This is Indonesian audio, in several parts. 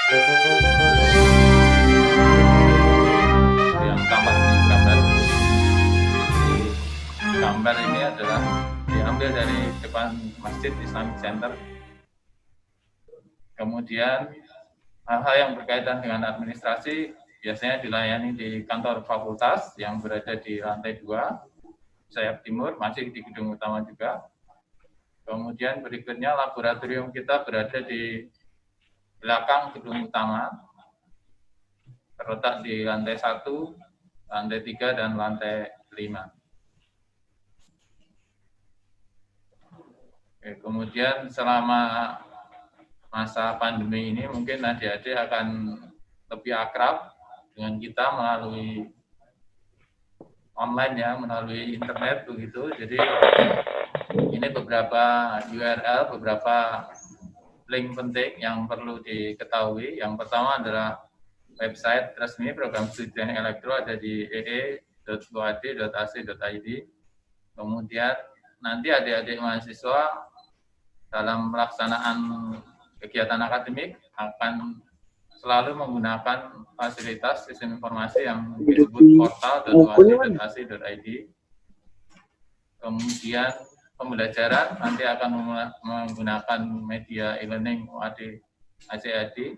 Yang tampak di gambar. Gambar ini adalah diambil dari depan Masjid Islamic Center. Kemudian hal-hal yang berkaitan dengan administrasi biasanya dilayani di kantor fakultas yang berada di lantai 2, sayap timur, masih di gedung utama juga. Kemudian berikutnya laboratorium kita berada di belakang gedung utama, terletak di lantai 1, lantai 3, dan lantai 5. Oke, kemudian selama masa pandemi ini mungkin adik-adik akan lebih akrab dengan kita melalui online ya, melalui internet begitu. Jadi ini beberapa URL, beberapa link penting yang perlu diketahui. Yang pertama adalah website resmi program studi teknik elektro ada di ee.uad.ac.id. Kemudian nanti adik-adik mahasiswa dalam pelaksanaan kegiatan akademik akan selalu menggunakan fasilitas sistem informasi yang disebut portal.uad.ac.id. Kemudian pembelajaran nanti akan menggunakan media e-learning UAD ACAD.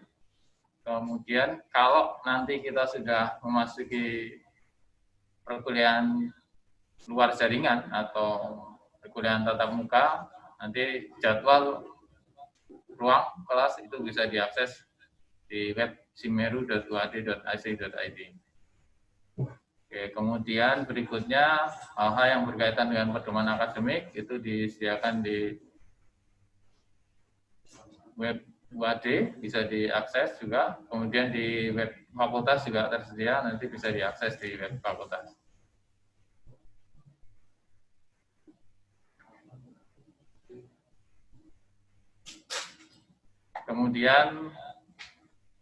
Kemudian kalau nanti kita sudah memasuki perkuliahan luar jaringan atau perkuliahan tatap muka, nanti jadwal ruang kelas itu bisa diakses di web simeru.uad.ac.id. Oke, kemudian berikutnya hal-hal yang berkaitan dengan pedoman akademik itu disediakan di web UAD, bisa diakses juga. Kemudian di web fakultas juga tersedia, nanti bisa diakses di web fakultas. Kemudian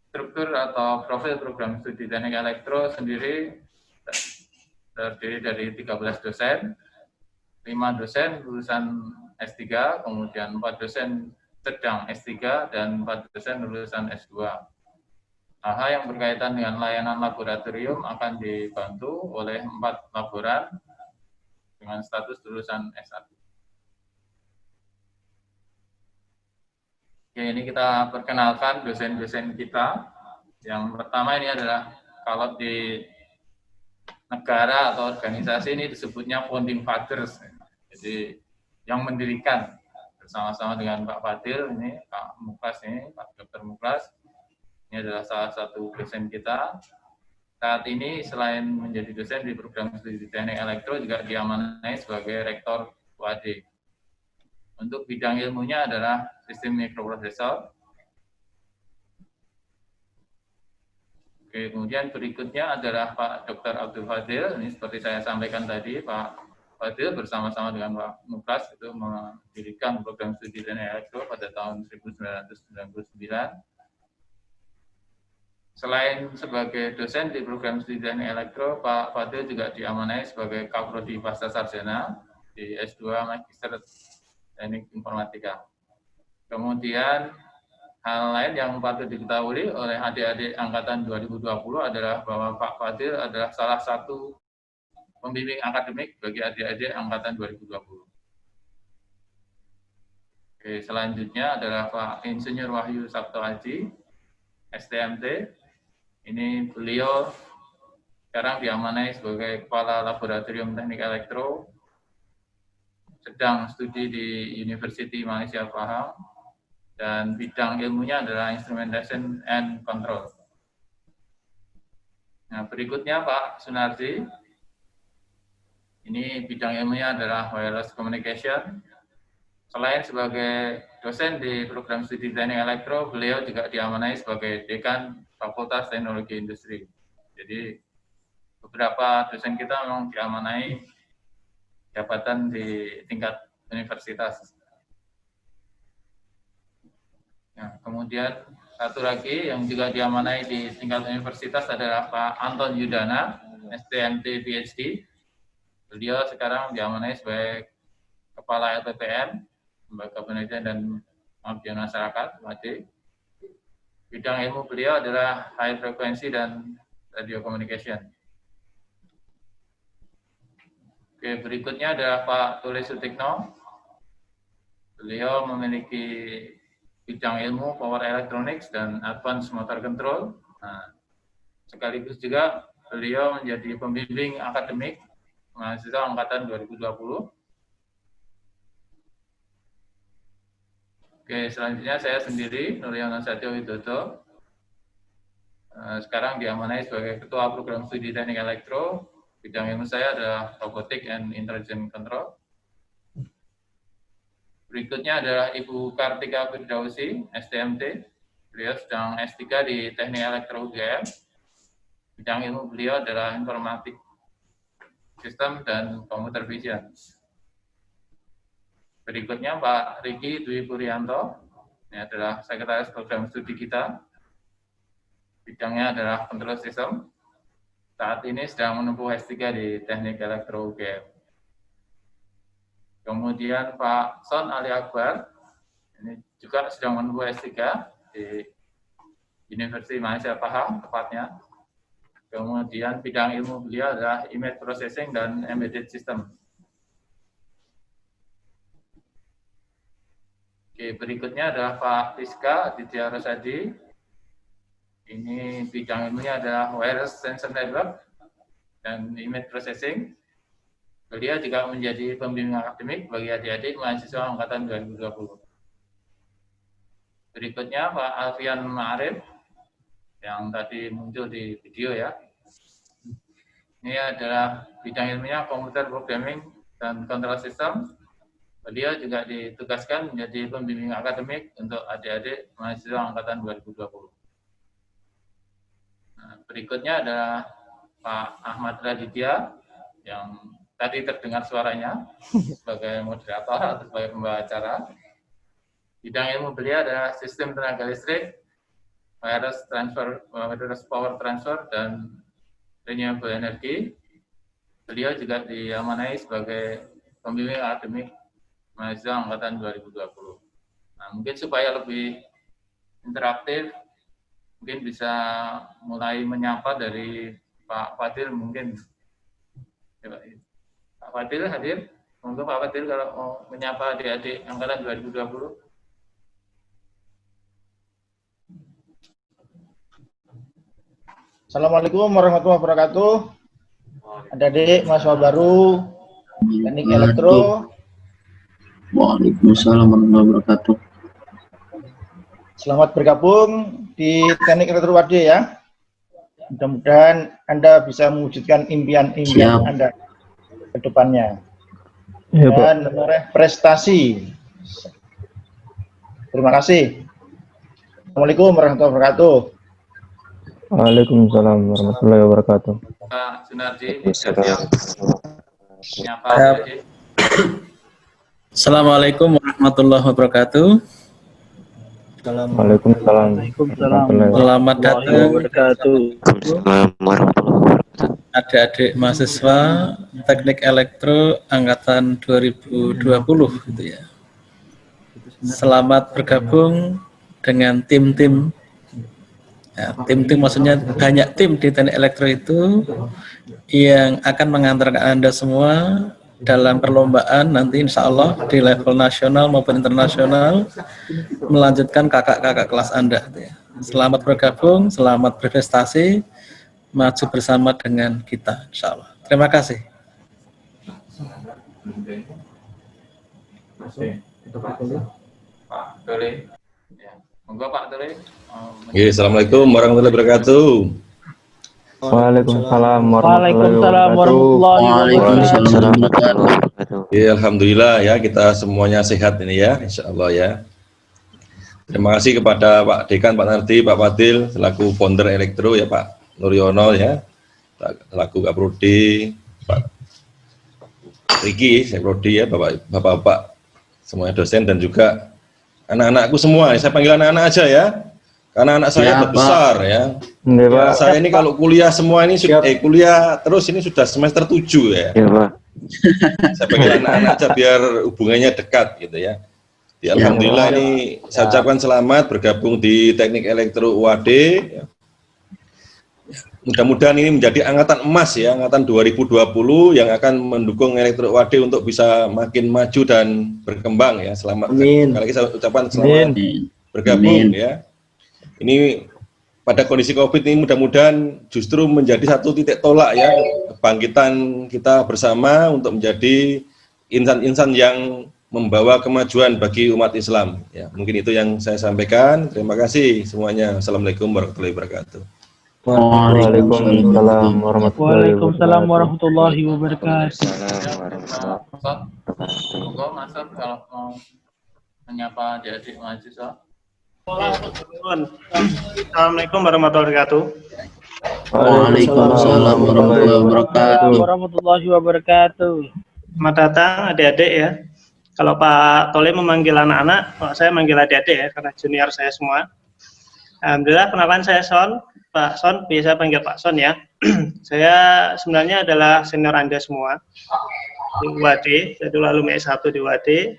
struktur atau profil program studi teknik elektro sendiri terdiri dari 13 dosen, 5 dosen lulusan S3, kemudian 4 dosen sedang S3, dan 4 dosen lulusan S2. Hal-hal yang berkaitan dengan layanan laboratorium akan dibantu oleh 4 laboran dengan status lulusan S1. Oke, ini kita perkenalkan dosen-dosen kita. Yang pertama ini adalah kalau di negara atau organisasi ini disebutnya founding fathers. Jadi yang mendirikan bersama-sama dengan Pak Fadil, ini Pak Muklas ini, Pak Dr. Muklas. Ini adalah salah satu dosen kita. Saat ini selain menjadi dosen di program studi teknik elektro juga diamanai sebagai rektor UAD. Untuk bidang ilmunya adalah sistem mikroprosesor. Oke, kemudian berikutnya adalah Pak Dr. Abdul Fadil. Ini seperti saya sampaikan tadi, Pak Fadil bersama-sama dengan Pak Muklas itu mendirikan program studi teknik elektro pada tahun 1999. Selain sebagai dosen di program studi teknik elektro, Pak Fadil juga diamanai sebagai Kaprodi Pasca Sarjana di S2 Magister Teknik Informatika. Kemudian hal lain yang patut diketahui oleh adik-adik angkatan 2020 adalah bahwa Pak Fadil adalah salah satu pembimbing akademik bagi adik-adik angkatan 2020. Oke, selanjutnya adalah Pak Insinyur Wahyu Sabto Haji, STMT. Ini beliau sekarang diamanai sebagai Kepala Laboratorium Teknik Elektro, sedang studi di University Malaysia Pahang, dan bidang ilmunya adalah Instrumentation and Control. Nah, berikutnya Pak Sunardi. Ini bidang ilmunya adalah Wireless Communication. Selain sebagai dosen di program studi teknik elektro, beliau juga diamanai sebagai Dekan Fakultas Teknologi Industri. Jadi beberapa dosen kita memang diamanai jabatan di tingkat universitas. Nah, kemudian satu lagi yang juga diamanai di tingkat universitas adalah Pak Anton Yudana, STMT PhD. Beliau sekarang diamanai sebagai Kepala LPPN, Lembaga Penelitian dan Pengabdian Masyarakat, WAD. Bidang ilmu beliau adalah high frequency dan radio communication. Oke, berikutnya adalah Pak Tuli Sutikno. Beliau memiliki bidang ilmu power electronics dan advanced motor control. Nah, sekaligus juga beliau menjadi pembimbing akademik mahasiswa angkatan 2020. Oke, selanjutnya saya sendiri, Nuryono Satyo Widodo. Sekarang diamanai sebagai Ketua Program Studi Teknik Elektro. Bidang ilmu saya adalah Robotic and Intelligent Control. Berikutnya adalah Ibu Kartika Firdausi, STMT. Beliau sedang S3 di Teknik Elektro UGM. Bidang ilmu beliau adalah Informatik Sistem dan Computer Vision. Berikutnya Pak Riki Dwi Puryanto. Ini adalah Sekretaris Program Studi kita. Bidangnya adalah Control System. Saat ini sedang menempuh S3 di Teknik Elektro UGM. Kemudian Pak Son Ali Akbar, ini juga sedang menempuh S3 di Universitas Mahasiswa Pahang, tepatnya. Kemudian bidang ilmu beliau adalah Image Processing dan Embedded System. Oke, berikutnya adalah Pak Rizka Aditya Rosadi. Ini bidang ilmunya adalah Wireless Sensor Network dan Image Processing. Beliau juga menjadi pembimbing akademik bagi adik-adik mahasiswa angkatan 2020. Berikutnya Pak Alfian Ma'arif, yang tadi muncul di video ya. Ini adalah bidang ilmunya Computer Programming dan Control System. Beliau juga ditugaskan menjadi pembimbing akademik untuk adik-adik mahasiswa angkatan 2020. Nah, berikutnya adalah Pak Ahmad Raditya, yang tadi terdengar suaranya sebagai moderator atau sebagai pembawa acara. Bidang ilmu beliau adalah Sistem Tenaga Listrik, Wireless Power Transfer, dan Renewable Energy. Beliau juga diamanai sebagai pembimbing akademik mahasiswa angkatan 2020. Nah, mungkin supaya lebih interaktif, mungkin bisa mulai menyapa dari Pak Fadil mungkin. Pak Fadil hadir? Monggo Pak Fadil kalau mau menyapa adik-adik angkatan 2020. Assalamualaikum warahmatullahi wabarakatuh. Adik-adik mahasiswa baru Teknik Elektro. Waalaikumsalam warahmatullahi wabarakatuh. Selamat bergabung di Teknik Elektro WAD ya. Mudah-mudahan Anda bisa mewujudkan impian-impian Anda ke depannya. Ya, dan meraih prestasi. Terima kasih. Assalamualaikum warahmatullahi wabarakatuh. Waalaikumsalam warahmatullahi wabarakatuh. Pak Sunarji, menyapa adik-adik. Assalamualaikum warahmatullahi wabarakatuh. Waalaikumsalam. Selamat datang adik-adik mahasiswa Teknik Elektro angkatan 2020 gitu ya. Selamat bergabung dengan tim-tim. Ya, tim-tim maksudnya banyak tim di Teknik Elektro itu yang akan mengantarkan Anda semua dalam perlombaan nanti insya Allah di level nasional maupun internasional melanjutkan kakak-kakak kelas Anda. Selamat bergabung, selamat berprestasi, maju bersama dengan kita insya Allah. Terima kasih. Pak Tuli. Ya. Monggo Pak Tuli. Assalamualaikum warahmatullahi wabarakatuh. Waalaikumsalam warahmatullahi wabarakatuh. Ya, alhamdulillah ya kita semuanya sehat ini ya, insya Allah ya. Terima kasih kepada Pak Dekan, Pak Nardi, Pak Fadil selaku founder Elektro ya, Pak Nuryono ya, selaku Kaprodi, Pak Riki, saya Prodi ya, Bapak-bapak semuanya dosen dan juga anak-anakku semua. Saya panggil anak-anak aja ya. Karena anak saya udah besar ya. Ya, saya ini kalau kuliah semua ini sudah kuliah terus ini sudah semester 7 ya. Ya, Pak. Saya panggil anak-anak aja biar hubungannya dekat gitu ya. Ya, alhamdulillah ini saya ucapkan selamat bergabung di Teknik Elektro UAD. Mudah-mudahan ini menjadi angkatan emas ya, angkatan 2020 yang akan mendukung Elektro UAD untuk bisa makin maju dan berkembang ya. Selamat. Sekali lagi saya ucapkan selamat bergabung ya. Ini pada kondisi COVID ini mudah-mudahan justru menjadi satu titik tolak ya, kebangkitan kita bersama untuk menjadi insan-insan yang membawa kemajuan bagi umat Islam. Ya, mungkin itu yang saya sampaikan. Terima kasih semuanya. Assalamualaikum warahmatullahi wabarakatuh. Waalaikumsalam warahmatullahi wabarakatuh. Monggo Mas Sob, kalau mau menyapa adik-adik mahasiswa. Assalamualaikum warahmatullahi wabarakatuh. Waalaikumsalam warahmatullahi wabarakatuh. Selamat datang adik-adik ya. Kalau Pak Tole memanggil anak-anak, kalau saya manggil adik-adik ya, karena junior saya semua. Alhamdulillah, kenalkan saya Son, Pak Son, biasa panggil Pak Son ya. Saya sebenarnya adalah senior Anda semua di UAD, saya dulu alumni S1 di UAD,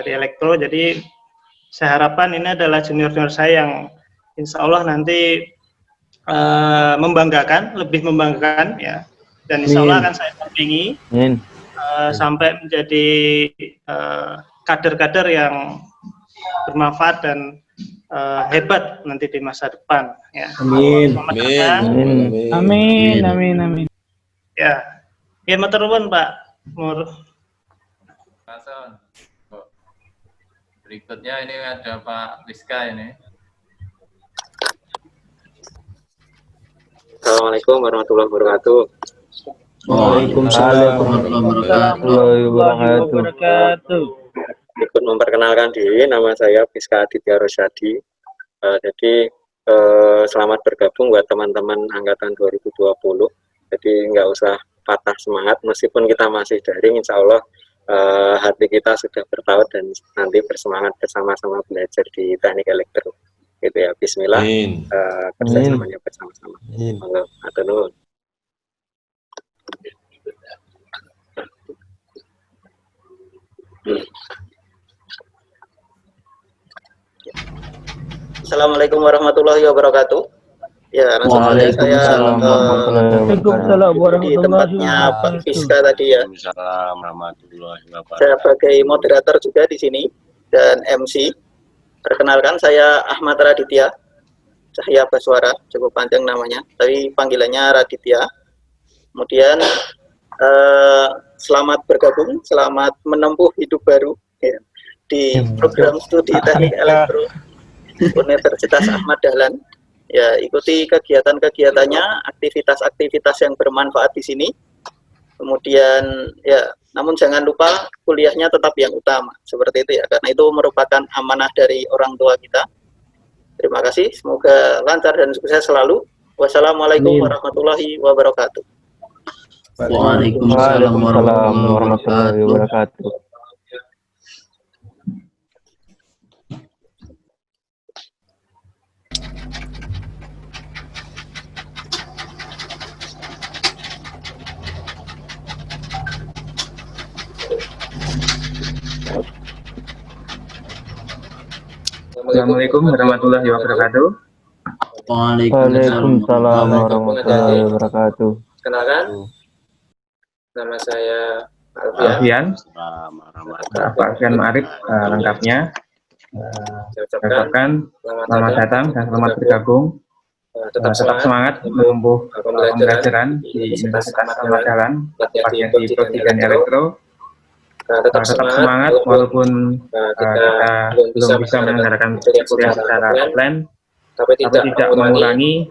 di Elektro, jadi saya harapkan ini adalah junior-junior saya yang insya Allah nanti membanggakan, lebih membanggakan ya, dan insya Allah akan saya dampingi sampai menjadi kader-kader yang bermanfaat dan hebat nanti di masa depan ya. Amin. Amin. Ya, ya matur nuwun Pak Mur. Pason. Berikutnya ini ada Pak Rizka ini. Assalamualaikum warahmatullahi wabarakatuh. Waalaikumsalam warahmatullahi wabarakatuh. Ikut memperkenalkan diri, nama saya Rizka Aditya Rosyadi. Jadi selamat bergabung buat teman-teman angkatan 2020. Jadi nggak usah patah semangat, meskipun kita masih daring, insya Allah hati kita sudah bertaut dan nanti bersemangat bersama-sama belajar di teknik elektro. Gitu ya, Bismillah. Kerjasamanya bersama-sama. Allah, atur nuwun. Assalamualaikum warahmatullahi wabarakatuh. Ya, langsung saja saya di tempatnya Pak Fiska tadi ya. Saya sebagai moderator juga di sini dan MC. Perkenalkan, saya Ahmad Raditya Cahya Baswara, cukup panjang namanya, tapi panggilannya Raditya. Kemudian selamat bergabung, selamat menempuh hidup baru ya, di program studi teknik elektro Universitas Ahmad Dahlan. Ya, ikuti kegiatan-kegiatannya, aktivitas-aktivitas yang bermanfaat di sini. Kemudian ya, namun jangan lupa kuliahnya tetap yang utama, seperti itu ya, karena itu merupakan amanah dari orang tua kita. Terima kasih, semoga lancar dan sukses selalu. Wassalamualaikum warahmatullahi wabarakatuh. Waalaikumsalam warahmatullahi wabarakatuh. Assalamualaikum warahmatullahi wabarakatuh. Waalaikumsalam warahmatullahi wabarakatuh. Kenalkan, nama saya Alfian. Pak Alfian Ma'arif lengkapnya. Saya ucapkan selamat datang dan selamat bergabung. Tetap semangat menempuh pembelajaran di Universitas Ahmad Dahlan, tepatnya di Prodi Teknik Elektro. Tetap semangat walaupun kita belum bisa menyelenggarakan kuliah secara offline, tapi tidak mengurangi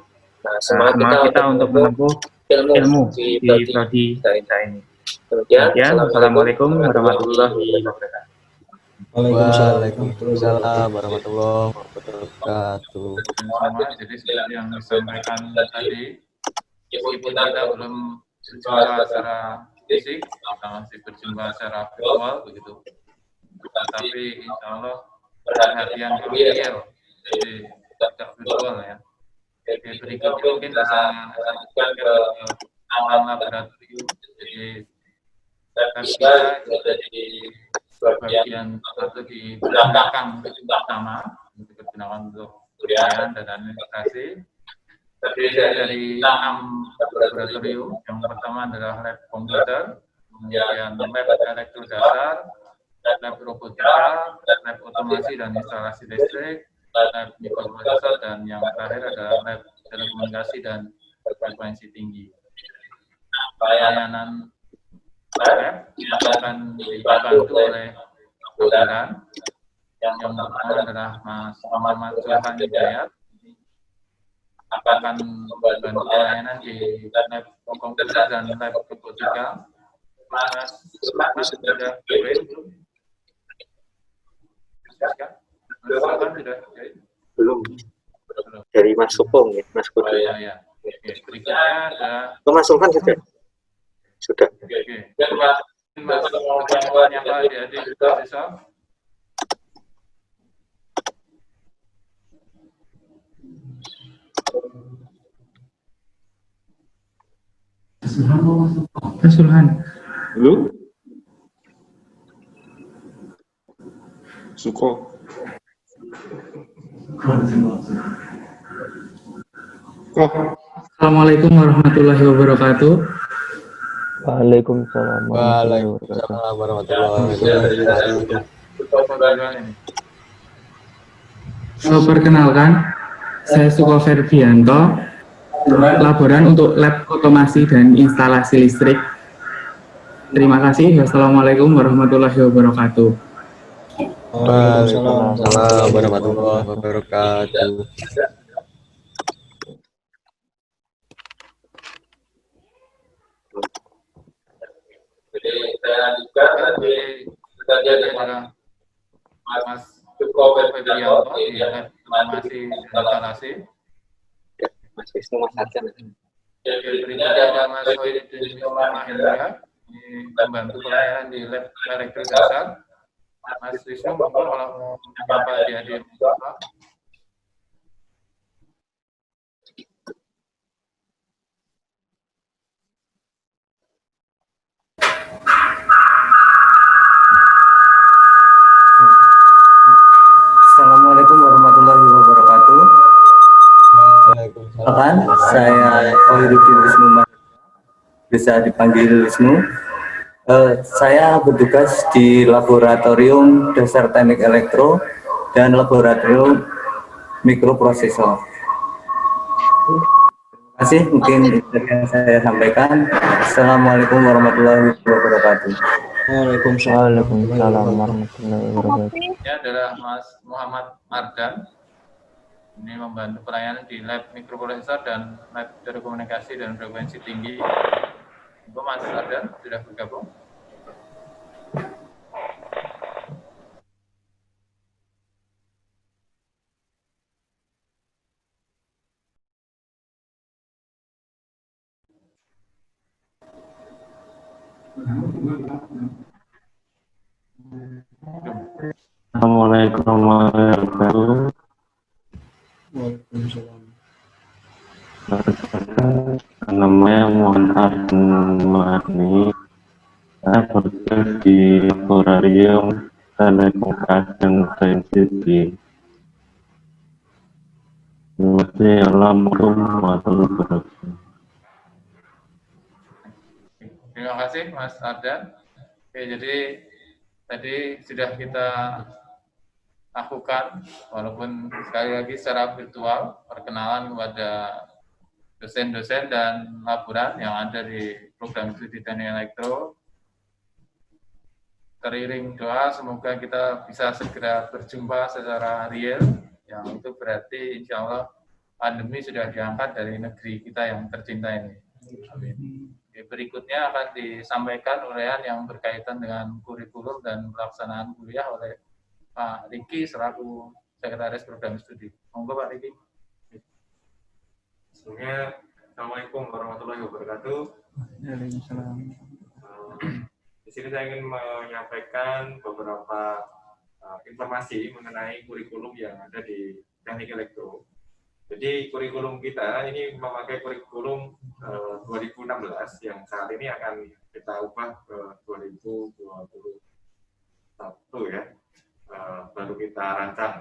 semangat kita untuk menempuh ilmu di prodi kita ini. Kemudian, Assalamualaikum warahmatullahi wabarakatuh. Waalaikumsalam warahmatullahi wabarakatuh. Jadi seperti yang disampaikan tadi, meskipun kita belum berjumpa secara fisik, kita masih berjumpa secara virtual begitu. Tetapi insya Allah perhatian real, jadi tidak virtual ya. Jadi berikutnya mungkin bisa lanjutkan ke laboratorium. Jadi kita bisa jadi bagian atau di belakang utama digunakan untuk penilaian dan administrasi. Terdiri dari 6 laboratorium. Yang pertama adalah lab komputer, kemudian lab elektro dasar, lab robotika, lab otomasi dan instalasi listrik, lab mikroprosesor, dan yang terakhir adalah lab telekomunikasi dan frekuensi tinggi. Layanan lab akan dibantu oleh dosen. Yang pertama adalah Mas Muhammad Zulhan Hidayat, akan membantu pelayanan di lab komputer dan lab robotika. Mas sudah join belum? Belum. Dari Mas Supong ya, Mas Kudu. Ya. Oke, berikutnya ada Mas Sultan sudah. Sudah. Oke. Mas pertanyaan yang Pak adik-adik bisa. Sulhan. Halo? Suko. Assalamualaikum warahmatullahi wabarakatuh. Waalaikumsalam warahmatullahi wabarakatuh. Perkenalkan, saya Suko Ferdianto, laboran untuk lab otomasi dan instalasi listrik. Terima kasih. Wassalamualaikum warahmatullahi wabarakatuh. Waalaikumsalam warahmatullahi wabarakatuh. Jadi saya juga tadi adalah Mas Suko Ferdianto di lab otomasi dan instalasi. Mas Wisnu, Mas Arjan. Berikutnya ada Mas Sohidin Mahendra, membantu pelayanan di lab elektro dasar. Mas Wisnu, monggo kalau Bapak adik-adik Bapak. Assalamualaikum warahmatullahi wabarakatuh. Perkenalkan, saya Khairuddin Wisnu, bisa dipanggil Wisnu. Saya bertugas di Laboratorium Dasar Teknik Elektro dan Laboratorium Mikroprosesor. Terima kasih, mungkin itu yang saya sampaikan. Assalamualaikum warahmatullahi wabarakatuh. Waalaikumsalam warahmatullahi wabarakatuh. Ini adalah Mas Muhammad Mardan. Ini membantu pelayanan di lab mikroprosesor dan lab telekomunikasi dan frekuensi tinggi. Mas Mardan sudah bergabung. Assalamualaikum warahmatullahi wabarakatuh. Namanya Muhammad Arni. Saya bertugas di Laboratorium Telekomunikasi dan Frekuensi Tinggi. Assalamualaikum warahmatullahi wabarakatuh. Terima kasih Mas Ardan. Oke, jadi tadi sudah kita lakukan, walaupun sekali lagi secara virtual, perkenalan kepada dosen-dosen dan laboran yang ada di program studi teknik elektro. Teriring doa, semoga kita bisa segera berjumpa secara real, yang itu berarti insya Allah pandemi sudah diangkat dari negeri kita yang tercinta ini. Amin. Berikutnya akan disampaikan uraian yang berkaitan dengan kurikulum dan pelaksanaan kuliah oleh Pak Riki selaku Sekretaris Program Studi. Monggo Pak Riki. Sebelumnya, Assalamualaikum warahmatullahi wabarakatuh. Di sini saya ingin menyampaikan beberapa informasi mengenai kurikulum yang ada di Teknik Elektro. Jadi kurikulum kita ini memakai kurikulum 2016 yang saat ini akan kita ubah ke 2021. ya, baru kita rancang.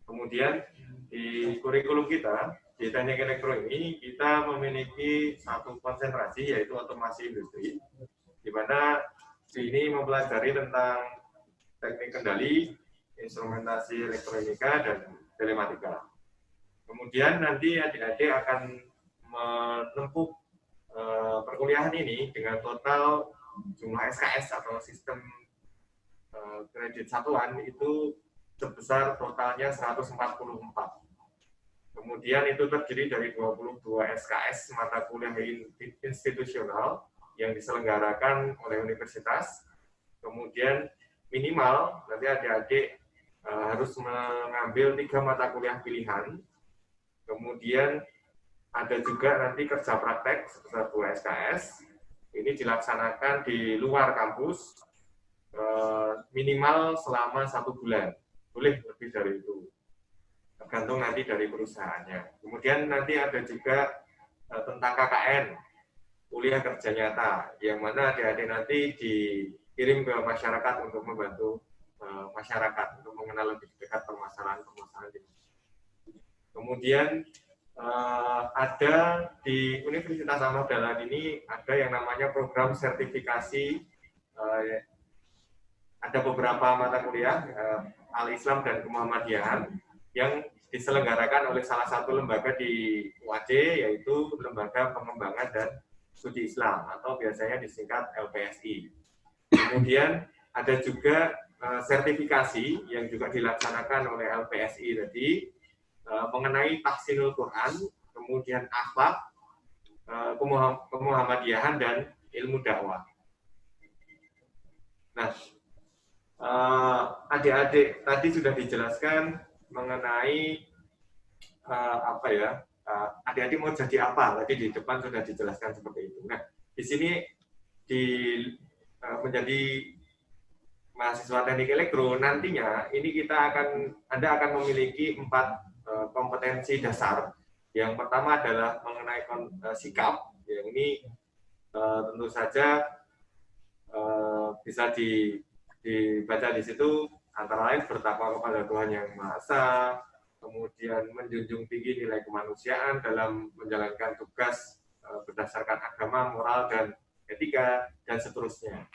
Kemudian di kurikulum kita di teknik elektro ini kita memiliki satu konsentrasi yaitu otomasi industri, di mana ini mempelajari tentang teknik kendali, instrumentasi elektronika, dan telematika. Kemudian nanti adik-adik akan menempuh perkuliahan ini dengan total jumlah SKS atau sistem kredit satuan itu sebesar totalnya 144. Kemudian itu terdiri dari 22 SKS mata kuliah institusional yang diselenggarakan oleh universitas. Kemudian minimal nanti adik-adik harus mengambil 3 mata kuliah pilihan. Kemudian ada juga nanti kerja praktek sebesar 2 SKS. Ini dilaksanakan di luar kampus minimal selama 1 bulan. Boleh lebih dari itu, tergantung nanti dari perusahaannya. Kemudian nanti ada juga tentang KKN, kuliah kerja nyata, yang mana adik-adik nanti dikirim ke masyarakat untuk membantu masyarakat untuk mengenal lebih dekat permasalahan-permasalahan ini. Kemudian ada di Universitas Ahmad Dahlan ini ada yang namanya program sertifikasi. Ada beberapa mata kuliah Al-Islam dan Kemuhammadiyahan yang diselenggarakan oleh salah satu lembaga di UAD, yaitu Lembaga Pengembangan dan Studi Islam atau biasanya disingkat LPSI. Kemudian ada juga sertifikasi yang juga dilaksanakan oleh LPSI tadi mengenai tahsinul Quran, kemudian akhlak, kemuhammadiyahan, dan ilmu dakwah. Nah, adik-adik tadi sudah dijelaskan mengenai adik-adik mau jadi apa, tadi di depan sudah dijelaskan seperti itu. Nah, di sini menjadi mahasiswa teknik elektro nantinya ini Anda akan memiliki 4 kompetensi dasar. Yang pertama adalah mengenai sikap, yang ini tentu saja bisa dibaca di situ, antara lain bertakwa kepada Tuhan Yang Maha Esa, kemudian menjunjung tinggi nilai kemanusiaan dalam menjalankan tugas berdasarkan agama, moral, dan etika, dan seterusnya.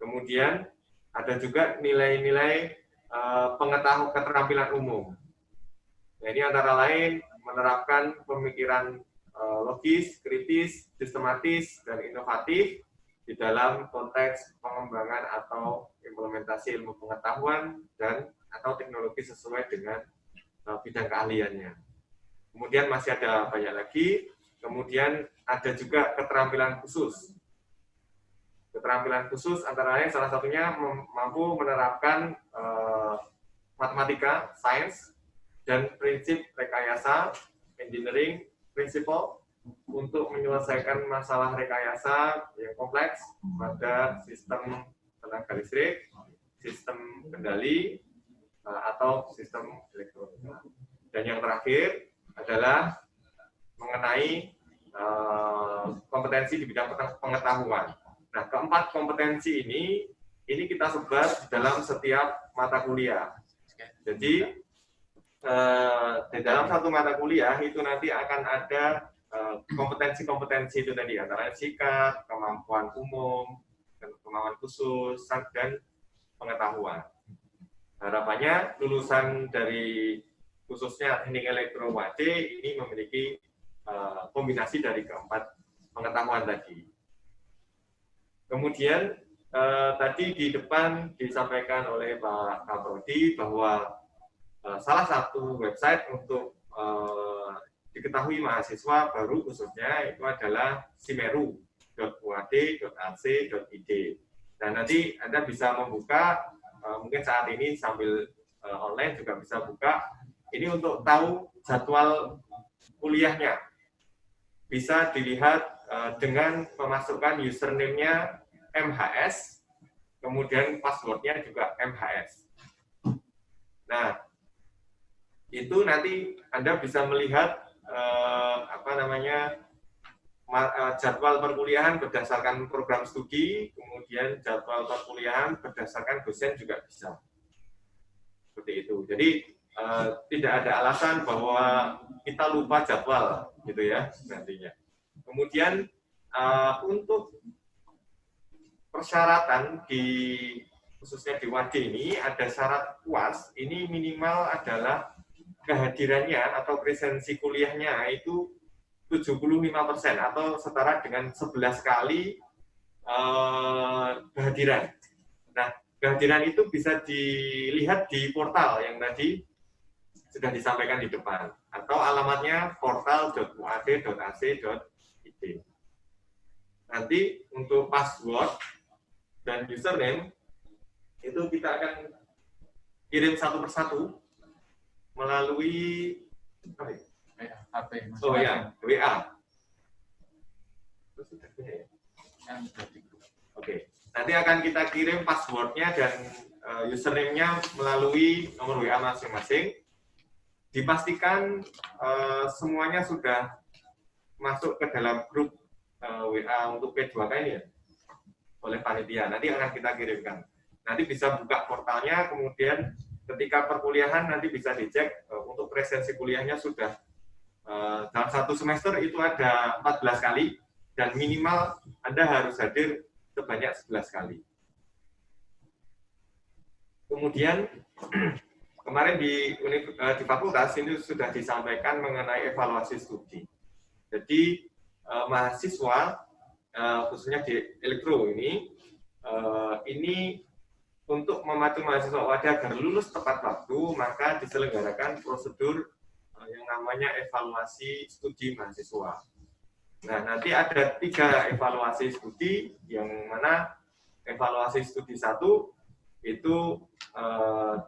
Kemudian ada juga nilai-nilai pengetahuan keterampilan umum. Nah, ini antara lain menerapkan pemikiran logis, kritis, sistematis, dan inovatif di dalam konteks pengembangan atau implementasi ilmu pengetahuan dan atau teknologi sesuai dengan bidang keahliannya. Kemudian masih ada banyak lagi. Kemudian ada juga keterampilan khusus. Keterampilan khusus antara lain salah satunya mampu menerapkan matematika, sains, dan prinsip rekayasa, engineering principle, untuk menyelesaikan masalah rekayasa yang kompleks pada sistem tenaga listrik, sistem kendali, atau sistem elektronika. Dan yang terakhir adalah mengenai kompetensi di bidang pengetahuan. Nah, keempat kompetensi ini kita sebar di dalam setiap mata kuliah. Jadi di dalam satu mata kuliah itu nanti akan ada kompetensi-kompetensi itu tadi, antara sikap, kemampuan umum, kemampuan khusus, dan pengetahuan. Harapannya lulusan dari khususnya teknik elektro UAD ini memiliki kombinasi dari keempat pengetahuan tadi. Kemudian tadi di depan disampaikan oleh Pak Kaprodi bahwa salah satu website untuk diketahui mahasiswa baru khususnya itu adalah simeru.uad.ac.id. Dan nanti Anda bisa membuka, mungkin saat ini sambil online juga bisa buka, ini untuk tahu jadwal kuliahnya. Bisa dilihat dengan memasukkan username-nya MHS, kemudian password-nya juga MHS. Nah, itu nanti Anda bisa melihat jadwal perkuliahan berdasarkan program studi, kemudian jadwal perkuliahan berdasarkan dosen juga bisa. Seperti itu. Jadi tidak ada alasan bahwa kita lupa jadwal, gitu ya nantinya. Kemudian untuk persyaratan khususnya di WAD ini ada syarat UAS, ini minimal adalah kehadirannya atau presensi kuliahnya itu 75% atau setara dengan 11 kali kehadiran. Nah, kehadiran itu bisa dilihat di portal yang tadi sudah disampaikan di depan, atau alamatnya portal.uad.ac.id. Nanti untuk password dan username itu kita akan kirim satu persatu melalui Oh ya, WA. Oke, nanti akan kita kirim passwordnya dan username-nya melalui nomor WA masing-masing. Dipastikan semuanya sudah masuk ke dalam grup WA untuk P2K ini ya, oleh panitia. Nanti akan kita kirimkan. Nanti bisa buka portalnya, kemudian ketika perkuliahan nanti bisa dicek untuk presensi kuliahnya sudah dalam satu semester itu ada 14 kali dan minimal Anda harus hadir sebanyak 11 kali. Kemudian kemarin di fakultas ini sudah disampaikan mengenai evaluasi studi. Jadi mahasiswa khususnya di elektro ini untuk memacu mahasiswa WAD agar lulus tepat waktu, maka diselenggarakan prosedur yang namanya evaluasi studi mahasiswa. Nah, nanti ada 3 evaluasi studi, yang mana evaluasi studi 1 itu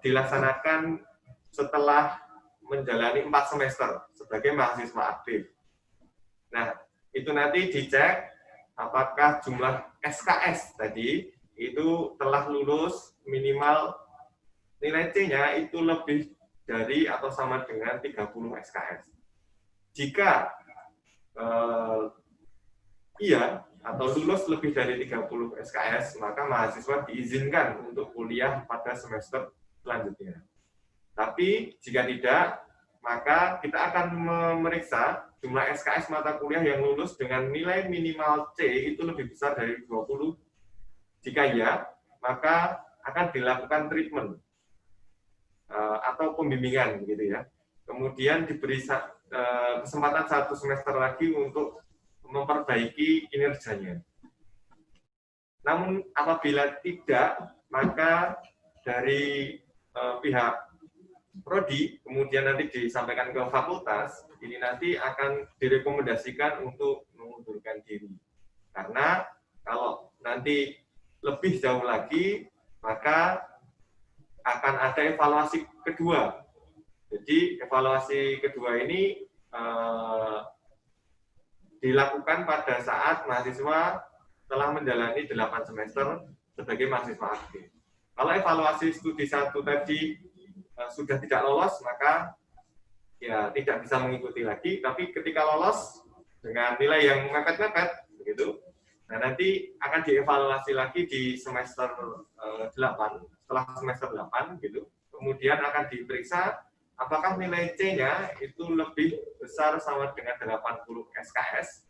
dilaksanakan setelah menjalani 4 semester sebagai mahasiswa aktif. Nah, itu nanti dicek apakah jumlah SKS tadi itu telah lulus minimal nilai C-nya itu lebih dari atau sama dengan 30 SKS. Jika iya atau lulus lebih dari 30 SKS, maka mahasiswa diizinkan untuk kuliah pada semester selanjutnya. Tapi jika tidak, maka kita akan memeriksa jumlah SKS mata kuliah yang lulus dengan nilai minimal C itu lebih besar dari 20. Jika iya, maka akan dilakukan treatment atau pembimbingan gitu ya. Kemudian diberi kesempatan 1 semester lagi untuk memperbaiki kinerjanya. Namun apabila tidak, maka dari pihak prodi kemudian nanti disampaikan ke fakultas, ini nanti akan direkomendasikan untuk mengundurkan diri. Karena kalau nanti lebih jauh lagi, maka akan ada evaluasi kedua. Jadi evaluasi kedua ini dilakukan pada saat mahasiswa telah menjalani 8 semester sebagai mahasiswa aktif. Kalau evaluasi studi 1 tadi sudah tidak lolos, maka ya tidak bisa mengikuti lagi. Tapi ketika lolos dengan nilai yang mepet-mepet, begitu, nah nanti akan dievaluasi lagi di semester 8, setelah semester 8 gitu. Kemudian akan diperiksa apakah nilai C-nya itu lebih besar sama dengan 80 SKS.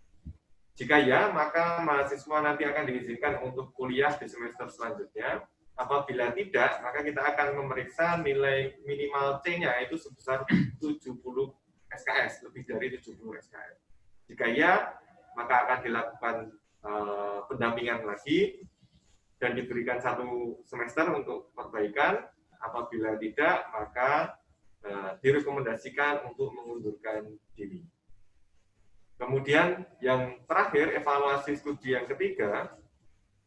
Jika ya, maka mahasiswa nanti akan diizinkan untuk kuliah di semester selanjutnya. Apabila tidak, maka kita akan memeriksa nilai minimal C-nya itu sebesar 70 SKS, lebih dari 70 SKS. Jika ya, maka akan dilakukan pendampingan lagi dan diberikan 1 semester untuk perbaikan. Apabila tidak, maka direkomendasikan untuk mengundurkan diri. Kemudian yang terakhir, evaluasi studi yang ketiga,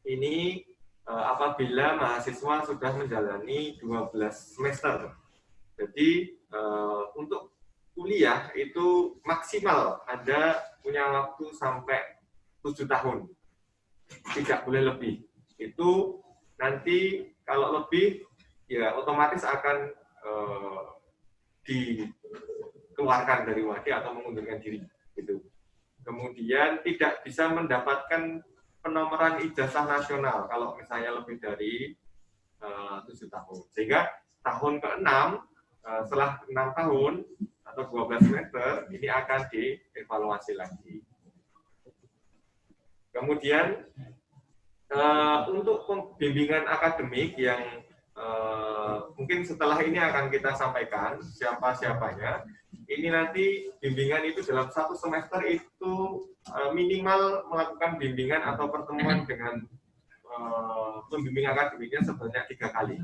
ini apabila mahasiswa sudah menjalani 12 semester. Jadi untuk kuliah itu maksimal Anda punya waktu sampai 7 tahun. Tidak boleh lebih. Itu nanti kalau lebih, ya otomatis akan dikeluarkan dari WAD atau mengundurkan diri. Gitu. Kemudian tidak bisa mendapatkan penomoran ijazah nasional kalau misalnya lebih dari 7 tahun. Sehingga tahun ke-6, setelah 6 tahun atau 12 semester, ini akan dievaluasi lagi. Kemudian untuk bimbingan akademik yang mungkin setelah ini akan kita sampaikan siapa-siapanya. Ini nanti bimbingan itu dalam 1 semester itu minimal melakukan bimbingan atau pertemuan dengan pembimbing akademiknya sebanyak 3 kali.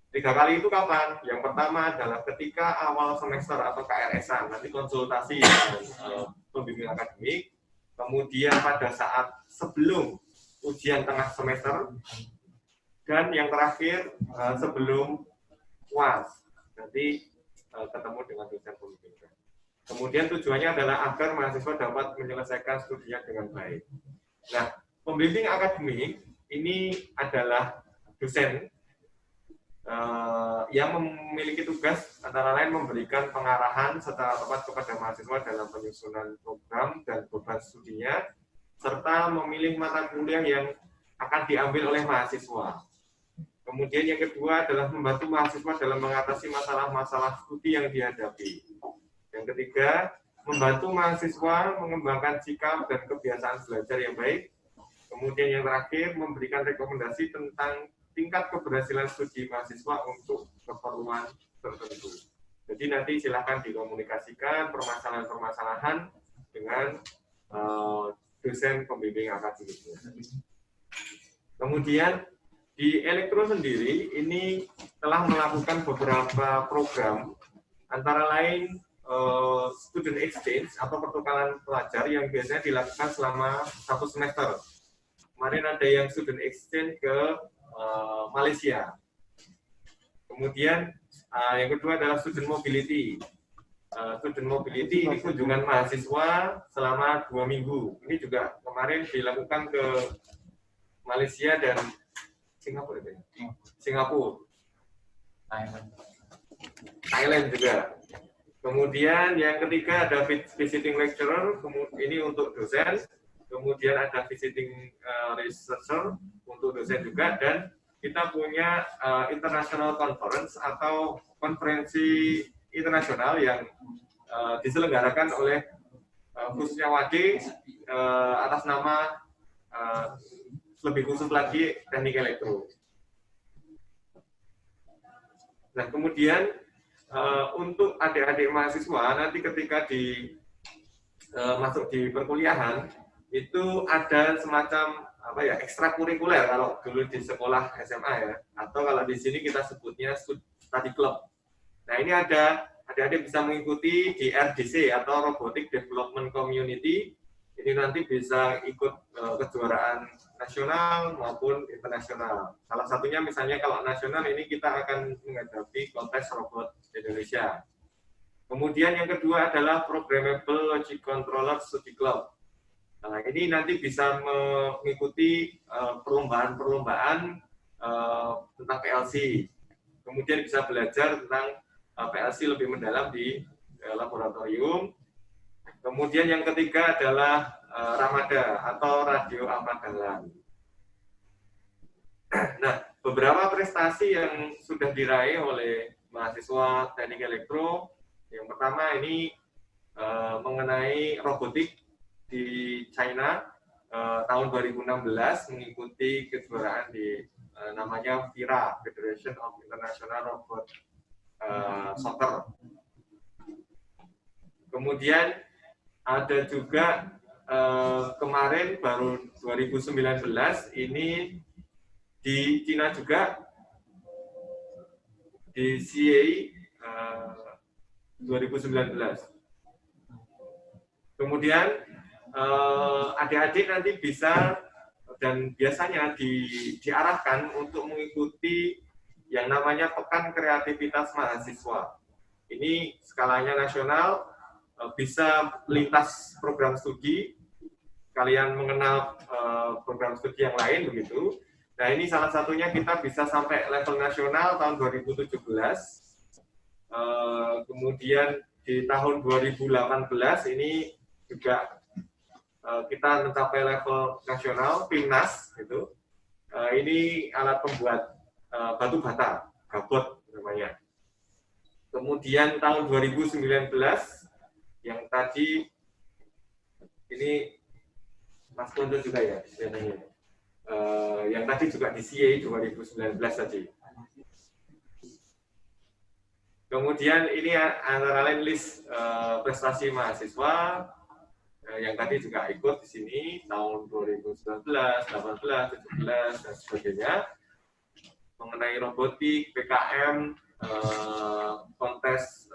3 kali itu kapan? Yang pertama adalah ketika awal semester atau KRS-an, nanti konsultasi dengan pembimbing akademik. Kemudian pada saat sebelum ujian tengah semester, dan yang terakhir sebelum UAS, nanti ketemu dengan dosen pembimbing. Kemudian tujuannya adalah agar mahasiswa dapat menyelesaikan studinya dengan baik. Nah, pembimbing akademik ini adalah dosen yang memiliki tugas antara lain memberikan pengarahan secara tepat kepada mahasiswa dalam penyusunan program dan beban studinya, serta memilih mata kuliah yang akan diambil oleh mahasiswa. Kemudian yang kedua adalah membantu mahasiswa dalam mengatasi masalah-masalah studi yang dihadapi. Yang ketiga, membantu mahasiswa mengembangkan sikap dan kebiasaan belajar yang baik. Kemudian yang terakhir, memberikan rekomendasi tentang tingkat keberhasilan studi mahasiswa untuk keperluan tertentu. Jadi nanti silakan dikomunikasikan permasalahan-permasalahan dengan dosen pembimbing akademiknya. Kemudian di Elektro sendiri ini telah melakukan beberapa program, antara lain student exchange atau pertukaran pelajar yang biasanya dilakukan selama 1 semester. Kemarin ada yang student exchange ke Malaysia. Kemudian yang kedua adalah student mobility. Student mobility ini kunjungan mahasiswa selama 2 minggu. Ini juga kemarin dilakukan ke Malaysia dan Singapura. Thailand juga. Kemudian yang ketiga ada visiting lecturer, ini untuk dosen. Kemudian ada visiting researcher untuk dosen juga, dan kita punya international conference atau konferensi internasional yang diselenggarakan oleh khususnya WADE atas nama lebih khusus lagi teknik elektro. Nah, kemudian untuk adik-adik mahasiswa nanti ketika masuk di perkuliahan itu ada semacam ekstrakurikuler kalau dulu di sekolah SMA ya, atau kalau di sini kita sebutnya study club. Nah, ini ada adik-adik bisa mengikuti di RDC atau Robotic Development Community. Ini nanti bisa ikut kejuaraan nasional maupun internasional. Salah satunya misalnya kalau nasional ini kita akan menghadapi kontes robot Indonesia. Kemudian yang kedua adalah Programmable Logic Controller Study Club. Nah, ini nanti bisa mengikuti perlombaan-perlombaan tentang PLC. Kemudian bisa belajar tentang PLC lebih mendalam di laboratorium. Kemudian yang ketiga adalah Ramada atau radio amadalan. Nah, beberapa prestasi yang sudah diraih oleh mahasiswa teknik elektro. Yang pertama ini mengenai robotik di China tahun 2016 mengikuti kejuaraan di namanya FIRA, Federation of International Robot Soccer. Kemudian ada juga kemarin baru 2019 ini di Cina juga di CA 2019. Kemudian adik-adik nanti bisa dan biasanya diarahkan untuk mengikuti yang namanya Pekan Kreativitas Mahasiswa. Ini skalanya nasional, bisa lintas program studi, kalian mengenal program studi yang lain begitu. Nah, ini salah satunya kita bisa sampai level nasional tahun 2017. Kemudian di tahun 2018 ini juga kita mencapai level nasional, PIMNAS gitu. Ini alat pembuat batu bata, gabot namanya. Kemudian tahun 2019 yang tadi ini Mas Kondo juga ya, yang tadi juga di CA 2019 tadi. Kemudian ini antara lain list prestasi mahasiswa yang tadi juga ikut di sini tahun 2019, 18, 17 dan sebagainya mengenai robotik, PKM, kontes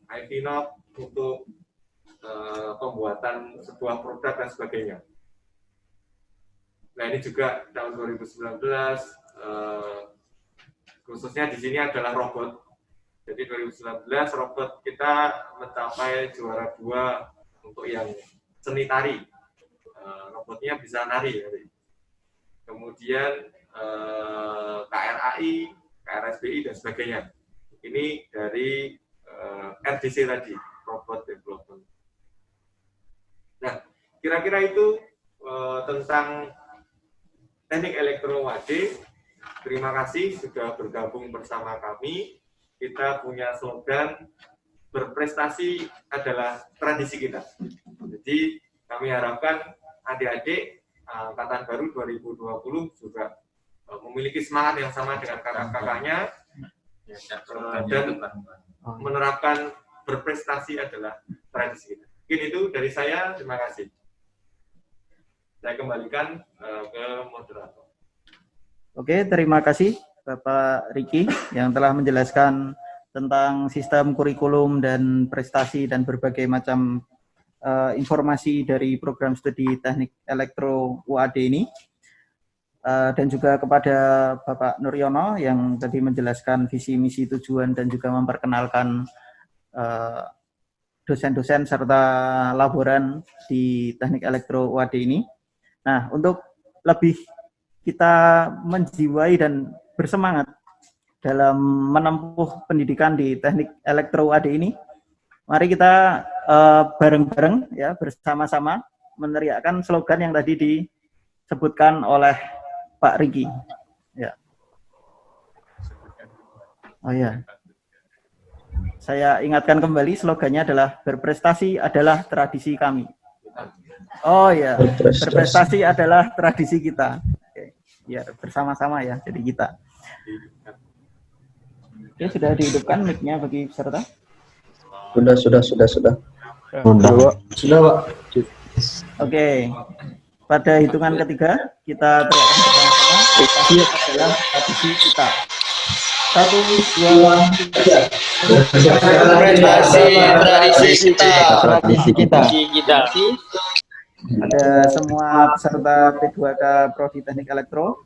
IVNOP untuk pembuatan sebuah produk dan sebagainya. Nah ini juga tahun 2019 khususnya di sini adalah robot. Jadi 2019 robot kita mencapai juara 2 untuk yang seni tari. Robotnya bisa nari. Kemudian KRAI, KRSBI dan sebagainya. Ini dari RDC tadi, robot development. Nah, kira-kira itu tentang teknik elektro WAD. Terima kasih sudah bergabung bersama kami. Kita punya slogan berprestasi adalah tradisi kita. Jadi kami harapkan adik-adik angkatan baru 2020 juga memiliki semangat yang sama dengan kakak-kakaknya dan menerapkan berprestasi adalah tradisi kita. Mungkin itu dari saya, terima kasih. Saya kembalikan ke moderator. Oke, terima kasih Bapak Riki yang telah menjelaskan tentang sistem kurikulum dan prestasi dan berbagai macam informasi dari program studi teknik elektro UAD ini. Dan juga kepada Bapak Nuryono yang tadi menjelaskan visi, misi, tujuan dan juga memperkenalkan dosen-dosen serta laboran di teknik elektro UAD ini. Nah, untuk lebih kita menjiwai dan bersemangat dalam menempuh pendidikan di teknik elektro UAD ini, mari kita bareng-bareng ya bersama-sama meneriakkan slogan yang tadi disebutkan oleh Pak Riki. Ya. Oh ya. Saya ingatkan kembali slogannya adalah berprestasi adalah tradisi kami. Oh ya, berprestasi adalah tradisi kita. Oke. Ya, bersama-sama ya, jadi kita. Oke, sudah dihidupkan mic-nya bagi peserta? Sudah, Pak. Oke. Pada hitungan ketiga, kita teriakkan bersama-sama, prestasi adalah tradisi kita. 1, 2, 3. Prestasi tradisi kita. Ada semua peserta P2K Prodi Teknik Elektro.